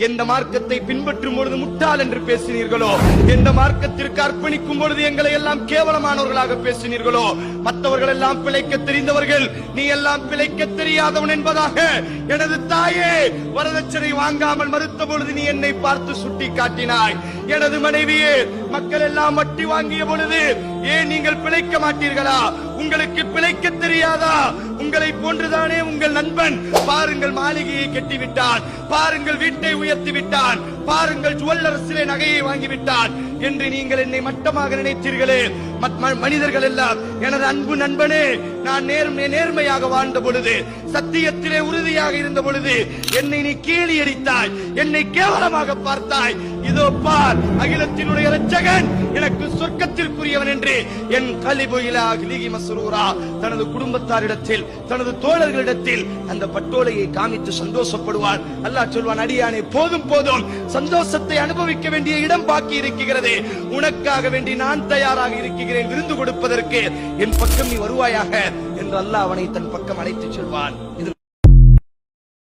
எந்த மார்க்கத்தை பின்பற்றும் பொழுது முட்டாள் என்று பேசினீர்களோ, எந்த மார்க்கத்திற்கு அர்ப்பணிக்கும் பொழுது எங்களை எல்லாம் கேவலமானவர்களாக பேசினீர்களோ, மற்றவர்கள் எல்லாம் பிழைக்க தெரிந்தவர்கள், நீ எல்லாம் பிழைக்க தெரியாதவன் என்பதாக எனது தாயே வரதட்சணை வாங்காமல் மறுத்த பொழுது நீ என்னை பார்த்து சுட்டி காட்டினாய். எனது மனைவியே, மக்கள் எல்லாம் வட்டி வாங்கிய பொழுது ஏன் நீங்கள் பிழைக்க மாட்டீர்களா? உங்களுக்கு பிழைக்க தெரியாதா? உங்களை போன்றுதானே உங்கள் நண்பன். பாருங்கள், மாளிகையை கட்டிவிட்டான், பாருங்கள் வீட்டை உயர்த்தி விட்டான், பாருங்கள் ஜுவல்லரசிலே நகையை வாங்கிவிட்டான் என்று நீங்கள் என்னை மட்டமாக நினைத்தீர்களே. மனிதர்கள் எல்லாம் எனது அன்பு நண்பனே, நான் நேர்மையாக வாழ்ந்த பொழுது, சத்தியத்திலே உறுதியாக இருந்த பொழுது என்னை நீ கேலி அடித்தாய், என்னை கேவலமாக பார்த்தாய். இதோ பார், அகிலத்தினுடைய இரட்சகன் எனக்கு சொர்க்கத்திற்குரியவன் என்று என் மஸ்ரூரா தனது குடும்பத்தாரிடத்தில், தனது தோழர்களிடத்தில் அந்த பட்டோலையை காமித்து சந்தோஷப்படுவான். அல்லாஹ் சொல்வான், அடியானே போதும் போதும், சந்தோஷத்தை அனுபவிக்க வேண்டிய இடம் பாக்கி இருக்கிறது. உனக்காக வேண்டி நான் தயாராக இருக்கிறேன் விருந்து கொடுப்பதற்கு. என் பக்கம் நீ வருவாயாக என்று அல்லாஹ் அவனை தன் பக்கம் அழைத்துச் செல்வான்.